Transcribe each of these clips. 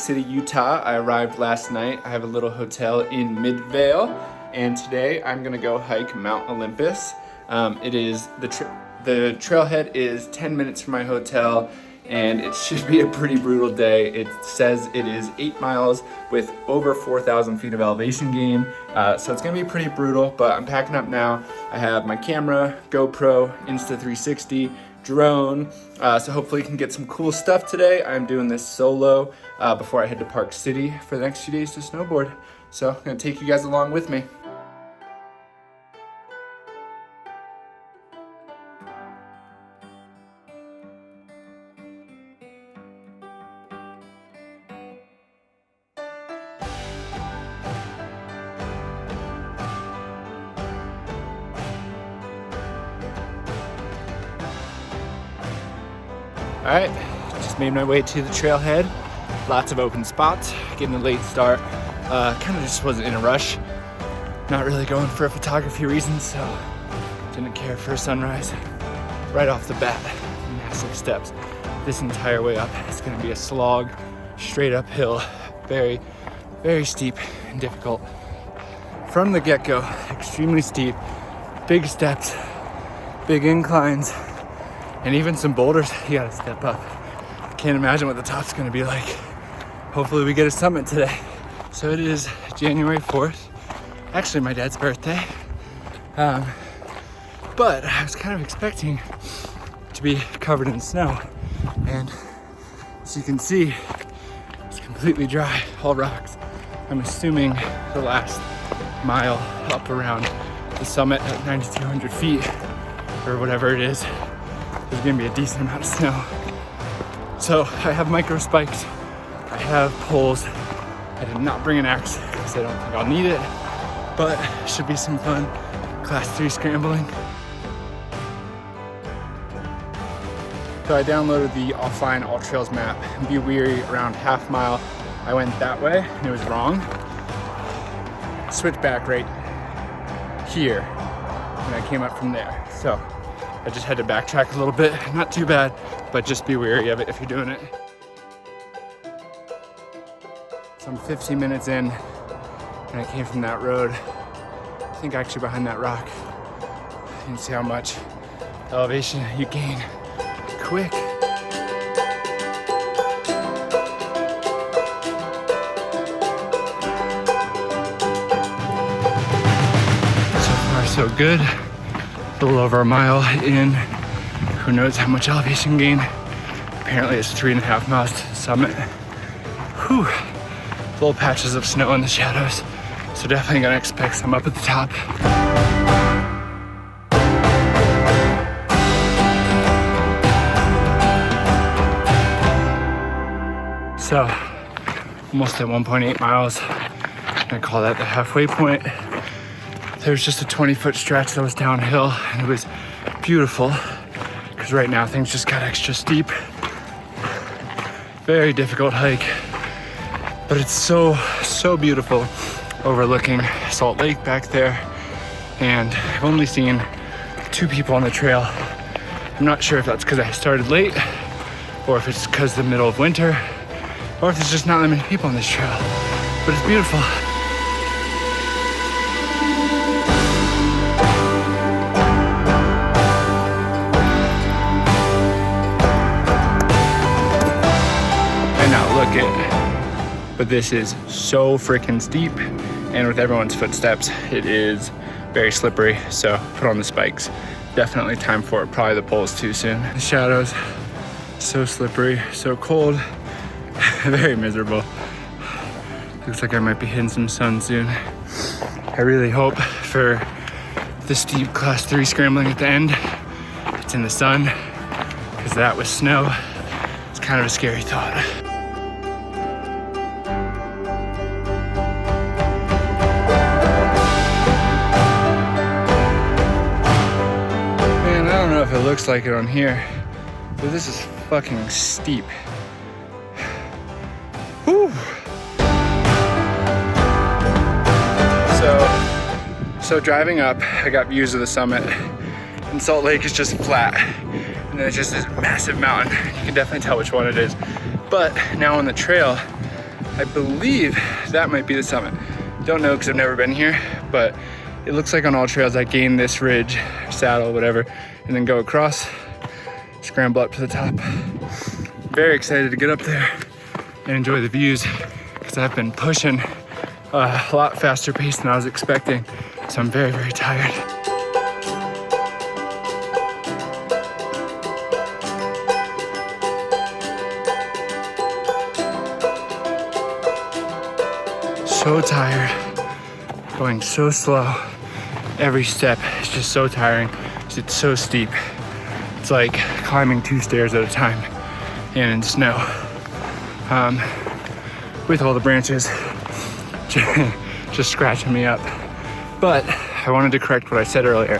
City, Utah. I arrived last night. I have a little hotel in Midvale, and today I'm gonna go hike Mount Olympus. It is the trailhead is 10 minutes from my hotel, and it should be a pretty brutal day. It says it is 8 miles with over 4,000 feet of elevation gain, so it's gonna be pretty brutal, but I'm packing up now. I have my camera, GoPro, Insta360, drone, so hopefully you can get some cool stuff today. I'm doing this solo before I head to Park City for the next few days to snowboard. So I'm gonna take you guys along with me. All right, just made my way to the trailhead. Lots of open spots, getting a late start. Kind of just wasn't in a rush. Not really going for photography reasons, so didn't care for a sunrise. Right off the bat, massive steps. This entire way up, it's gonna be a slog, straight uphill, very, very steep and difficult. From the get-go, extremely steep, big steps, big inclines, and even some boulders you gotta step up. Can't imagine what the top's gonna be like. Hopefully we get a summit today. So it is January 4th, actually my dad's birthday. But I was kind of expecting to be covered in snow. And as you can see, it's completely dry, all rocks. I'm assuming the last mile up around the summit at 9,200 feet, or whatever it is, there's gonna be a decent amount of snow. So I have micro spikes, I have poles. I did not bring an axe because I don't think I'll need it, but it should be some fun class 3 scrambling. So I downloaded the offline All Trails map. Be Weary around half mile. I went that way and it was wrong. Switch back right here and I came up from there. So I just had to backtrack a little bit. Not too bad, but just be wary of it if you're doing it. So I'm 15 minutes in and I came from that road. I think actually behind that rock. You can see how much elevation you gain quick. So far so good. A little over a mile in. Who knows how much elevation gain. Apparently it's 3.5 miles to the summit. Whew. Little patches of snow in the shadows. So definitely gonna expect some up at the top. So, almost at 1.8 miles. I call that the halfway point. There was just a 20-foot stretch that was downhill and it was beautiful because right now things just got extra steep. Very difficult hike, but it's so beautiful overlooking Salt Lake back there. And I've only seen 2 people on the trail. I'm not sure if that's because I started late or if it's because the middle of winter or if there's just not that many people on this trail, but it's beautiful. But this is so freaking steep, and with everyone's footsteps, it is very slippery, so put on the spikes. Definitely time for it, probably the poles too soon. The shadows, so slippery, so cold, very miserable. Looks like I might be hitting some sun soon. I really hope for the steep class 3 scrambling at the end, it's in the sun, because that with snow, it's kind of a scary thought. It looks like it on here, but this is fucking steep. Whew. So driving up, I got views of the summit, and Salt Lake is just flat, and then it's just this massive mountain. You can definitely tell which one it is. But now on the trail, I believe that might be the summit. Don't know because I've never been here, but it looks like on all trails I gain this ridge, saddle, whatever, and then go across, scramble up to the top. Very excited to get up there and enjoy the views because I've been pushing a lot faster pace than I was expecting. So I'm very, very tired. So tired, going so slow. Every step is just so tiring. It's so steep. It's like climbing 2 stairs at a time and in snow. With all the branches just scratching me up. But I wanted to correct what I said earlier.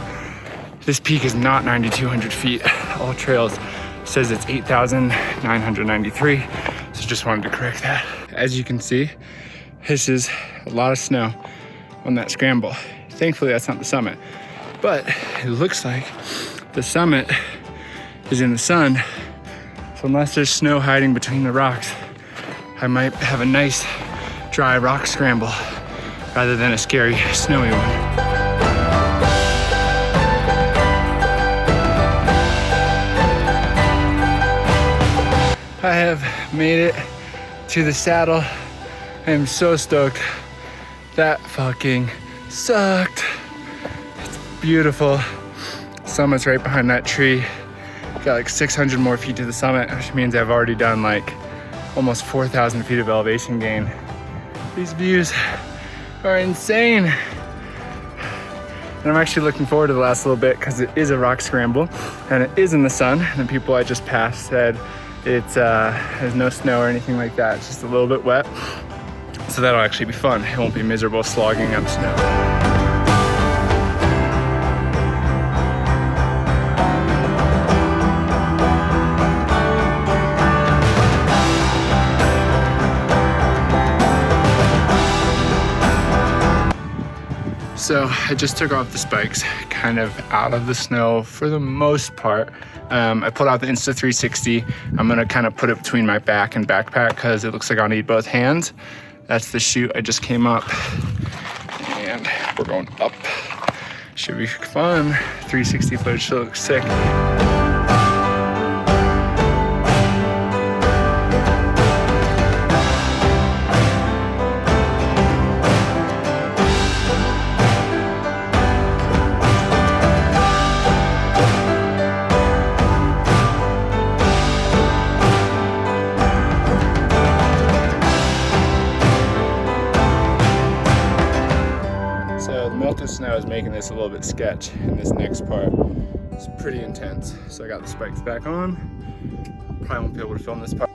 This peak is not 9,200 feet. All Trails says it's 8,993. So just wanted to correct that. As you can see, this is a lot of snow on that scramble. Thankfully, that's not the summit. But it looks like the summit is in the sun. So unless there's snow hiding between the rocks, I might have a nice dry rock scramble rather than a scary snowy one. I have made it to the saddle. I am so stoked. That fucking sucked. It's beautiful. Summit's right behind that tree. Got like 600 more feet to the summit, which means I've already done like almost 4,000 feet of elevation gain. These views are insane. And I'm actually looking forward to the last little bit because it is a rock scramble and it is in the sun. And the people I just passed said there's no snow or anything like that. It's just a little bit wet. So that'll actually be fun. It won't be miserable slogging up snow. So I just took off the spikes, kind of out of the snow for the most part. I pulled out the Insta360. I'm gonna kind of put it between my back and backpack because it looks like I'll need both hands. That's the chute I just came up and we're going up. Should be fun. 360 footage still looks sick. Snow is making this a little bit sketch, and this next part is pretty intense. So I got the spikes back on. Probably won't be able to film this part.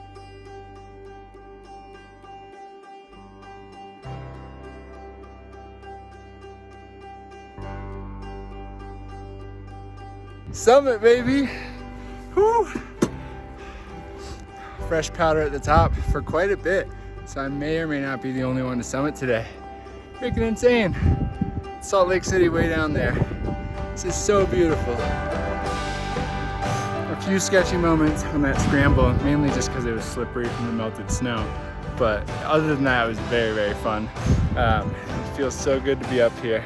Summit, baby! Whew. Fresh powder at the top for quite a bit, so I may or may not be the only one to summit today. Freaking insane! Salt Lake City way down there. This is so beautiful. A few sketchy moments on that scramble, mainly just because it was slippery from the melted snow. But other than that, it was very, very fun. It feels so good to be up here.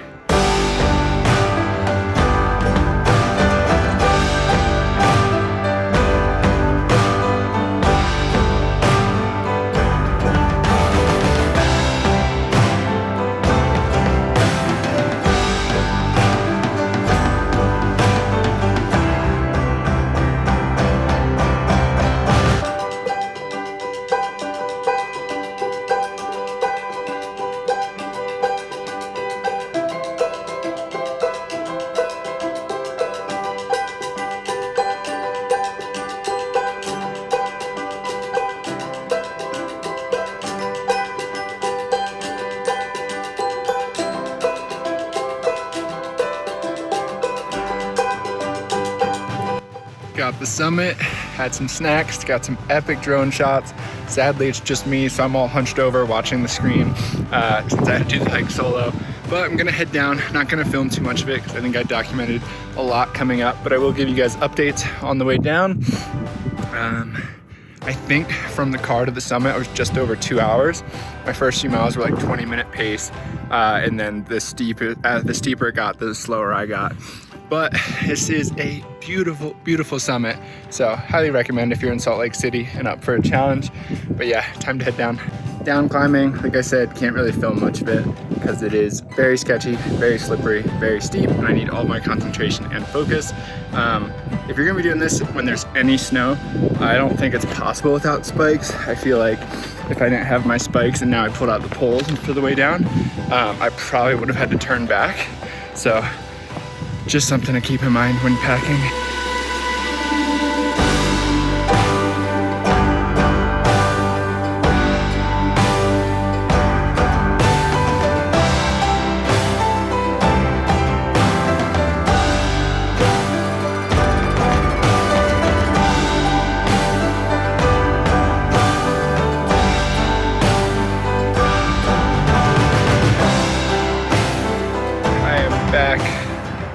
Got the summit, had some snacks, got some epic drone shots. Sadly, it's just me, so I'm all hunched over watching the screen since I had to do the hike solo. But I'm gonna head down, not gonna film too much of it because I think I documented a lot coming up, but I will give you guys updates on the way down. I think from the car to the summit, it was just over 2 hours. My first few miles were like 20-minute pace, and then the steeper it got, the slower I got. But this is a beautiful, beautiful summit. So highly recommend if you're in Salt Lake City and up for a challenge. But yeah, time to head down. Down climbing, like I said, can't really film much of it because it is very sketchy, very slippery, very steep, and I need all my concentration and focus. If you're gonna be doing this when there's any snow, I don't think it's possible without spikes. I feel like if I didn't have my spikes and now I pulled out the poles for the way down, I probably would have had to turn back. So just something to keep in mind when packing. Back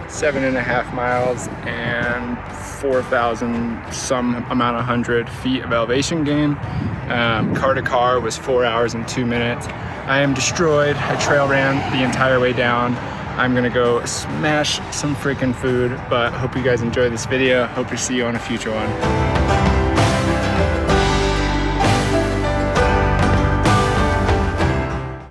7.5 miles and 4,000 some amount of 100 feet of elevation gain. Car to car was 4 hours and 2 minutes. I am destroyed. I trail ran the entire way down. I'm gonna go smash some freaking food, but hope you guys enjoy this video. Hope to see you on a future one.